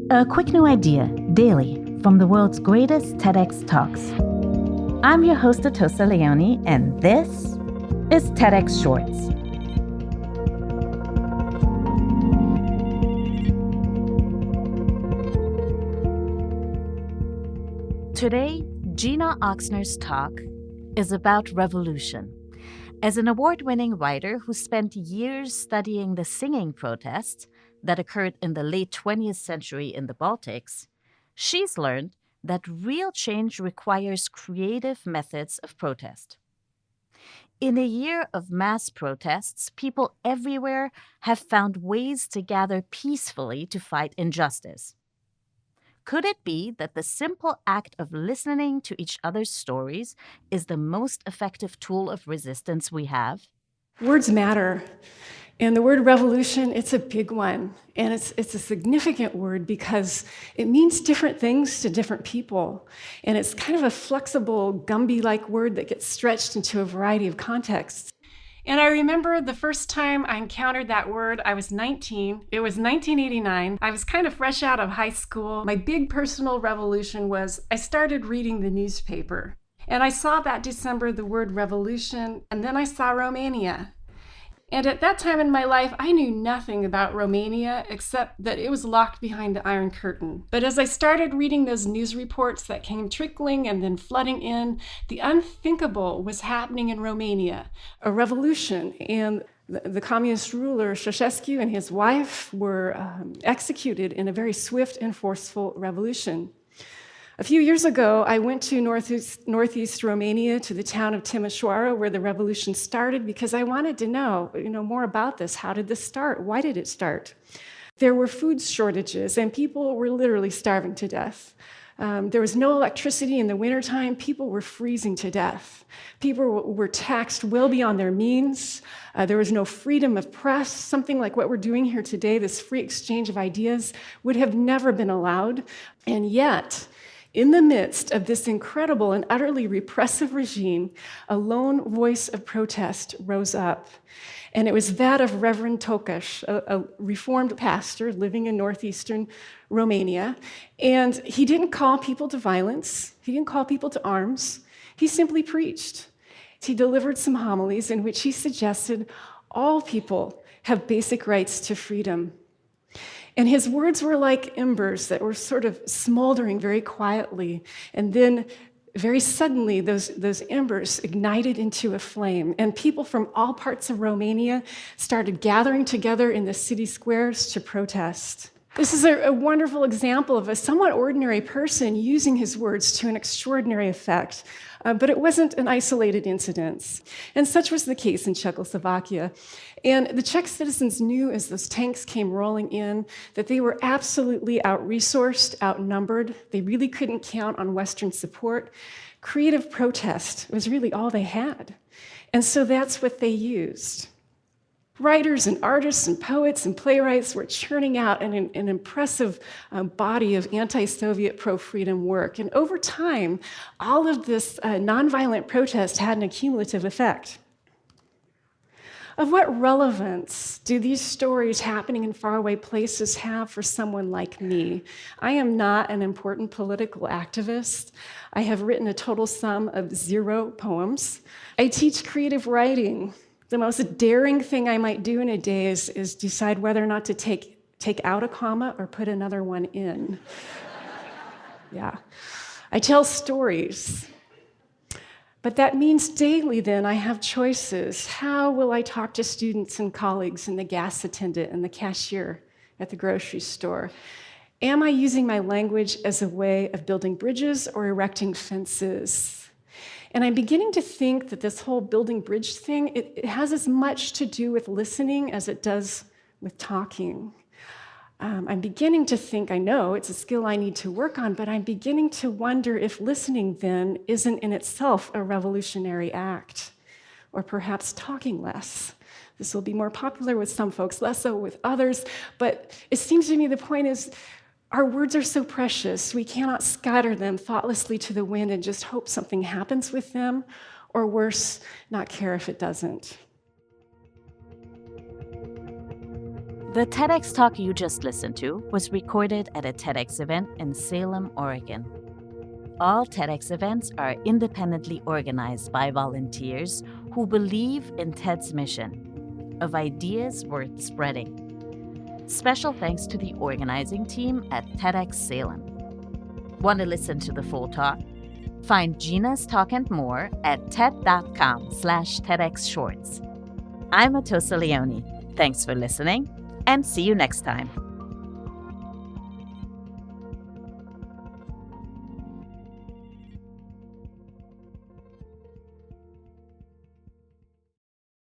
A quick new idea, daily, from the world's greatest TEDx talks. I'm your host, Atossa Leoni, and this is TEDx Shorts. Today, Gina Ochsner's talk is about revolution. As an award-winning writer who spent years studying the singing protests that occurred in the late 20th century in the Baltics, she's learned that real change requires creative methods of protest. In a year of mass protests, people everywhere have found ways to gather peacefully to fight injustice. Could it be that the simple act of listening to each other's stories is the most effective tool of resistance we have? Words matter. And the word revolution, it's a big one. And it's a significant word because it means different things to different people. And it's kind of a flexible, Gumby-like word that gets stretched into a variety of contexts. And I remember the first time I encountered that word, I was 19. It was 1989. I was kind of fresh out of high school. My big personal revolution was I started reading the newspaper. And I saw that December the word revolution, and then I saw Romania. And at that time in my life, I knew nothing about Romania except that it was locked behind the Iron Curtain. But as I started reading those news reports that came trickling and then flooding in, the unthinkable was happening in Romania, a revolution. And the communist ruler Ceausescu and his wife were executed in a very swift and forceful revolution. A few years ago, I went to northeast Romania, to the town of Timișoara, where the revolution started, because I wanted to know, more about this. How did this start? Why did it start? There were food shortages, and people were literally starving to death. There was no electricity in the wintertime. People were freezing to death. People were taxed well beyond their means. There was no freedom of press. Something like what we're doing here today, this free exchange of ideas, would have never been allowed. And yet, in the midst of this incredible and utterly repressive regime, a lone voice of protest rose up. And it was that of Reverend Tokash, a Reformed pastor living in northeastern Romania. And he didn't call people to violence. He didn't call people to arms. He simply preached. He delivered some homilies in which he suggested all people have basic rights to freedom. And his words were like embers that were sort of smoldering very quietly. And then very suddenly, those embers ignited into a flame. And people from all parts of Romania started gathering together in the city squares to protest. This is a wonderful example of a somewhat ordinary person using his words to an extraordinary effect. But it wasn't an isolated incident. And such was the case in Czechoslovakia. And the Czech citizens knew as those tanks came rolling in that they were absolutely out-resourced, outnumbered. They really couldn't count on Western support. Creative protest was really all they had. And so that's what they used. Writers and artists and poets and playwrights were churning out an impressive body of anti-Soviet pro-freedom work. And over time, all of this nonviolent protest had an accumulative effect. Of what relevance do these stories happening in faraway places have for someone like me? I am not an important political activist. I have written a total sum of 0 poems. I teach creative writing. The most daring thing I might do in a day is decide whether or not to take out a comma or put another one in. Yeah. I tell stories. But that means daily, then, I have choices. How will I talk to students and colleagues and the gas attendant and the cashier at the grocery store? Am I using my language as a way of building bridges or erecting fences? And I'm beginning to think that this whole building bridge thing, it has as much to do with listening as it does with talking. I'm beginning to think, I know it's a skill I need to work on, but I'm beginning to wonder if listening then isn't in itself a revolutionary act, or perhaps talking less. This will be more popular with some folks, less so with others, but it seems to me the point is, our words are so precious, we cannot scatter them thoughtlessly to the wind and just hope something happens with them, or worse, not care if it doesn't. The TEDx talk you just listened to was recorded at a TEDx event in Salem, Oregon. All TEDx events are independently organized by volunteers who believe in TED's mission of ideas worth spreading. Special thanks to the organizing team at TEDxSalem. Want to listen to the full talk? Find Gina's talk and more at TED.com/TEDxShorts. I'm Atossa Leoni. Thanks for listening, and see you next time.